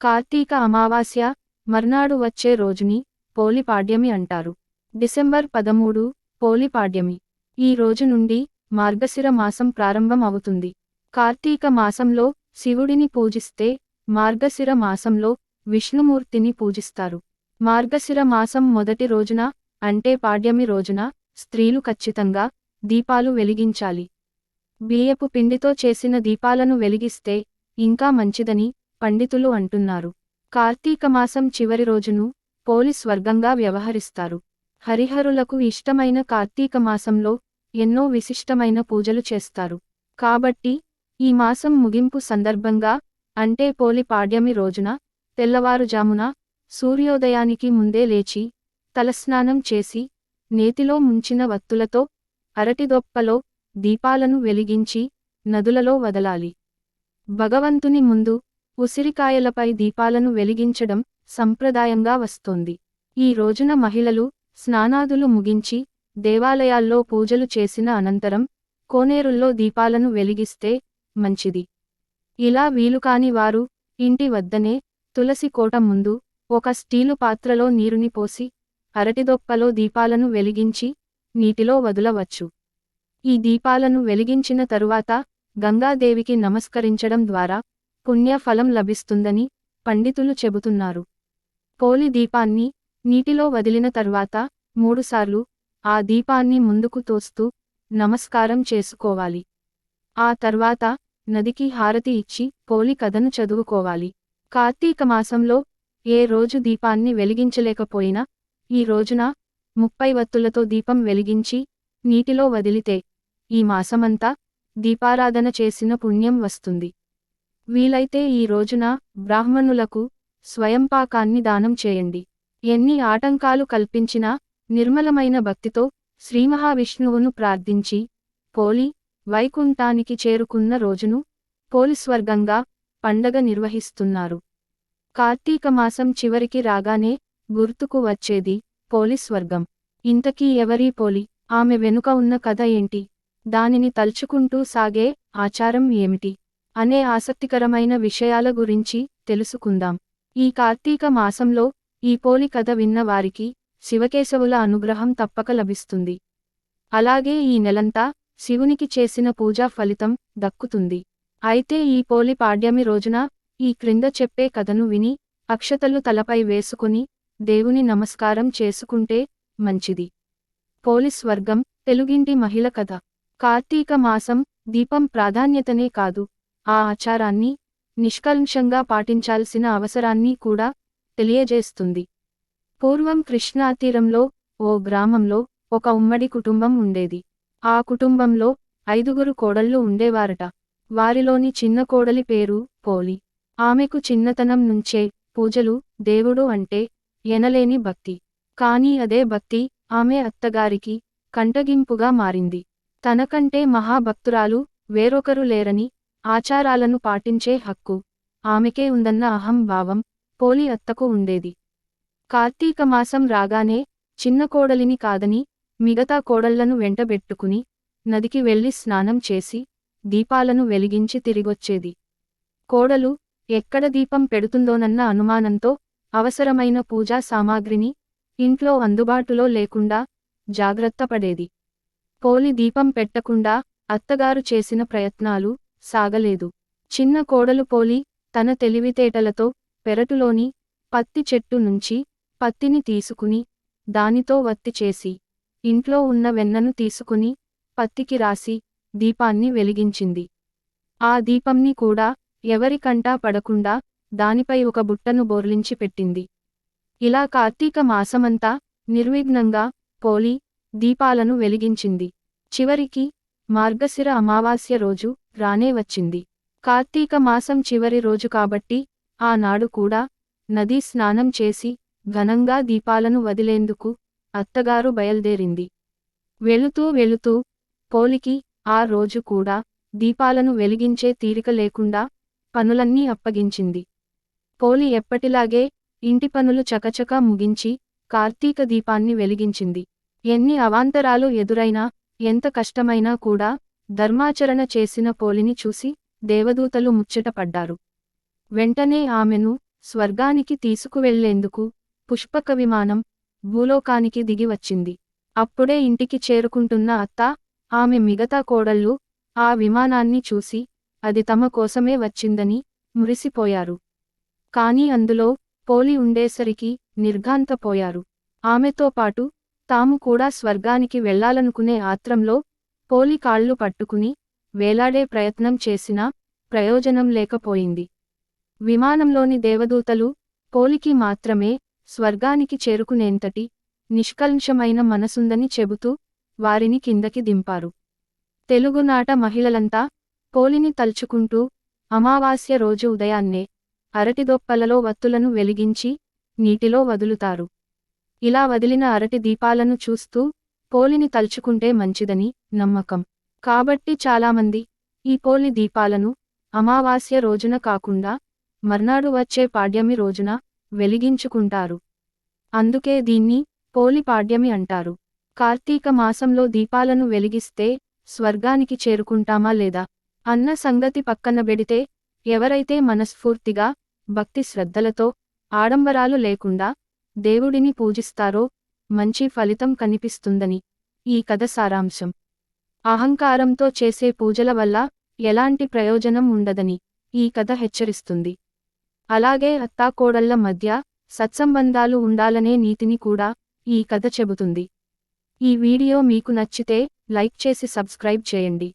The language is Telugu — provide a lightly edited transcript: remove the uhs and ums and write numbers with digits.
కార్తీక అమావాస్య మర్నాడు వచ్చే రోజుని పోలి పాడ్యమి అంటారు. డిసెంబర్ 13 పోలి పాడ్యమి. ఈ రోజు నుండి మార్గశిర మాసం ప్రారంభం అవుతుంది. కార్తీక మాసంలో శివుడిని పూజిస్తే మార్గశిర మాసంలో విష్ణుమూర్తిని పూజిస్తారు. మార్గశిర మాసం మొదటి రోజున అంటే పాడ్యమి రోజున స్త్రీలు ఖచ్చితంగా దీపాలు వెలిగించాలి. బియ్యపు పిండితో చేసిన దీపాలను వెలిగిస్తే ఇంకా మంచిదని పండితులు అంటున్నారు. కార్తీక మాసం చివరి రోజును పోలి స్వర్గంగా వ్యవహరిస్తారు. హరిహరులకు ఇష్టమైన కార్తీక మాసంలో ఎన్నో విశిష్టమైన పూజలు చేస్తారు. కాబట్టి ఈ మాసం ముగింపు సందర్భంగా అంటే పోలి పాడ్యమి రోజున తెల్లవారుజామున సూర్యోదయానికి ముందే లేచి తలస్నానం చేసి నేతిలో ముంచిన వత్తులతో అరటిదొప్పలో దీపాలను వెలిగించి నదులలో వదలాలి. భగవంతుని ముందు ఉసిరికాయలపై దీపాలను వెలిగించడం సంప్రదాయంగా వస్తోంది. ఈ రోజున మహిళలు స్నానాదులు ముగించి దేవాలయాల్లో పూజలు చేసిన అనంతరం కోనేరుల్లో దీపాలను వెలిగిస్తే మంచిది. ఇలా వీలుకాని వారు ఇంటి వద్దనే తులసి కోట ముందు ఒక స్టీలు పాత్రలో నీరుని పోసి అరటిదొప్పలో దీపాలను వెలిగించి నీటిలో వదలవచ్చు. ఈ దీపాలను వెలిగించిన తరువాత గంగాదేవికి నమస్కరించడం ద్వారా పుణ్య ఫలం లభిస్తుందని పండితులు చెబుతున్నారు. పోలి దీపాన్ని నీటిలో వదిలిన తర్వాత 3 సార్లు ఆ దీపాన్ని ముందుకు తోస్తూ నమస్కారం చేసుకోవాలి. ఆ తర్వాత నదికి హారతి ఇచ్చి పోలి కథను చదువుకోవాలి. కార్తీక మాసంలో ఏ రోజు దీపాన్ని వెలిగించలేకపోయినా ఈ రోజున 30 వత్తులతో దీపం వెలిగించి నీటిలో వదిలితే ఈ మాసమంతా దీపారాధన చేసిన పుణ్యం వస్తుంది. వీలైతే ఈ రోజున బ్రాహ్మణులకు స్వయంపాకాన్ని దానం చేయండి. ఎన్ని ఆటంకాలు కల్పించినా నిర్మలమైన భక్తితో శ్రీమహావిష్ణువును ప్రార్థించి పోలి వైకుంఠానికి చేరుకున్న రోజును పోలి స్వర్గంగా పండగ నిర్వహిస్తున్నారు. కార్తీక మాసం చివరికి రాగానే గుర్తుకు వచ్చేది పోలి స్వర్గం. ఇంతకీ ఎవరీ పోలి? ఆమె వెనుక ఉన్న కథ ఏంటి? దానిని తలుచుకుంటూ సాగే ఆచారం ఏమిటి? అనే ఆసక్తికరమైన విషయాల గురించి తెలుసుకుందాం. ఈ కార్తీక మాసంలో ఈ పోలి కథ విన్న వారికి శివకేశవుల అనుగ్రహం తప్పక లభిస్తుంది. అలాగే ఈ నెలంతా శివునికి చేసిన పూజా ఫలితం దక్కుతుంది. అయితే ఈ పోలి పాడ్యమి రోజున ఈ క్రింద చెప్పే కథను విని అక్షతలు తలపై వేసుకుని దేవుని నమస్కారం చేసుకుంటే మంచిది. పోలి స్వర్గం తెలుగింటి మహిళ కథ. కార్తీక మాసం దీపం ప్రాధాన్యతనే కాదు, ఆ ఆచారాన్ని నిష్కల్మషంగా పాటించాల్సిన అవసరాన్ని కూడా తెలియజేస్తుంది. పూర్వం కృష్ణాతీరంలో ఓ గ్రామంలో ఒక ఉమ్మడి కుటుంబం ఉండేది. ఆ కుటుంబంలో 5గురు కోడళ్ళు ఉండేవారట. వారిలోని చిన్న కోడలి పేరు పోలి. ఆమెకు చిన్నతనం నుంచే పూజలు, దేవుడు అంటే ఎనలేని భక్తి. కానీ అదే భక్తి ఆమె అత్తగారికి కంటగింపుగా మారింది. తనకంటే మహాభక్తురాలు వేరొకరు లేరని, ఆచారాలను పాటించే హక్కు ఆమెకే ఉందన్న అహంభావం పోలి అత్తకు ఉండేది. కార్తీక మాసం రాగానే చిన్న కోడలిని కాదని మిగతా కోడళ్లను వెంటబెట్టుకుని నదికి వెళ్లి స్నానం చేసి దీపాలను వెలిగించి తిరిగొచ్చేది. కోడలు ఎక్కడ దీపం పెడుతుందోనన్న అనుమానంతో అవసరమైన పూజా సామాగ్రిని ఇంట్లో అందుబాటులో లేకుండా జాగ్రత్తపడేది. పోలి దీపం పెట్టకుండా అత్తగారు చేసిన ప్రయత్నాలు సాగలేదు. చిన్న కోడలు పోలి తన తెలివితేటలతో పెరటులోని పత్తి చెట్టు నుంచి పత్తిని తీసుకుని దానితో వత్తి చేసి ఇంట్లో ఉన్న వెన్నను తీసుకుని పత్తికి రాసి దీపాన్ని వెలిగించింది. ఆ దీపంని కూడా ఎవరి కంటా పడకుండా దానిపై ఒక బుట్టను బోర్లించి పెట్టింది. ఇలా కార్తీక మాసమంతా నిర్విఘ్నంగా పోలి దీపాలను వెలిగించింది. చివరికి మార్గశిర అమావాస్య రోజు రానే వచ్చింది. కార్తీక మాసం చివరి రోజు కాబట్టి ఆనాడు కూడా నదీ స్నానం చేసి ఘనంగా దీపాలను వదిలేందుకు అత్తగారు బయల్దేరింది. వెళుతూ వెళుతూ పోలికి ఆ రోజు కూడా దీపాలను వెలిగించే తీరిక లేకుండా పనులన్నీ అప్పగించింది. పోలి ఎప్పటిలాగే ఇంటి పనులు చకచకా ముగించి కార్తీక దీపాన్ని వెలిగించింది. ఎన్ని అవాంతరాలు ఎదురైనా, ఎంత కష్టమైనా కూడా ధర్మాచరణ చేసిన పోలిని చూసి దేవదూతలు ముచ్చటపడ్డారు. వెంటనే ఆమెను స్వర్గానికి తీసుకువెళ్లేందుకు పుష్పక విమానం భూలోకానికి దిగి వచ్చింది. అప్పుడే ఇంటికి చేరుకుంటున్న అత్త, ఆమె మిగతా కోడళ్ళు ఆ విమానాన్ని చూసి అది తమ కోసమే వచ్చిందని మురిసిపోయారు. కాని అందులో పోలి ఉండేసరికి నిర్ఘాంతపోయారు. ఆమెతో పాటు తాము కూడా స్వర్గానికి వెళ్లాలనుకునే ఆత్రంలో పోలి కాళ్ళు పట్టుకుని వేలాడే ప్రయత్నం చేసినా ప్రయోజనం లేకపోయింది. విమానంలోని దేవదూతలు పోలికి మాత్రమే స్వర్గానికి చేరుకునేంతటి నిష్కల్మషమైన మనసుందని చెబుతూ వారిని కిందకి దింపారు. తెలుగునాట మహిళలంతా పోలిని తలుచుకుంటూ అమావాస్య రోజు ఉదయాన్నే అరటిదొప్పలలో వత్తులను వెలిగించి నీటిలో వదులుతారు. ఇలా వదిలిన అరటి దీపాలను చూస్తూ పోలిని తలుచుకుంటే మంచిదని నమ్మకం. కాబట్టి చాలామంది ఈ పోలి దీపాలను అమావాస్య రోజున కాకుండా మర్నాడు వచ్చే పాడ్యమి రోజున వెలిగించుకుంటారు. అందుకే దీన్ని పోలి పాడ్యమి అంటారు. కార్తీక మాసంలో దీపాలను వెలిగిస్తే స్వర్గానికి చేరుకుంటామా లేదా అన్న సంగతి పక్కన పెడితే, ఎవరైతే మనస్ఫూర్తిగా భక్తి శ్రద్ధలతో ఆడంబరాలు లేకుండా దేవుడిని పూజిస్తారో మంచి ఫలితం కనిపిస్తుందని ఈ కథ సారాంశం. అహంకారంతో చేసే పూజల వల్ల ఎలాంటి ప్రయోజనం ఉండదని ఈ కథ హెచ్చరిస్తుంది. అలాగే అత్తాకోడళ్ల మధ్య సత్సంబంధాలు ఉండాలనే నీతిని కూడా ఈ కథ చెబుతుంది. ఈ వీడియో మీకు నచ్చితే లైక్ చేసి సబ్స్క్రైబ్ చేయండి.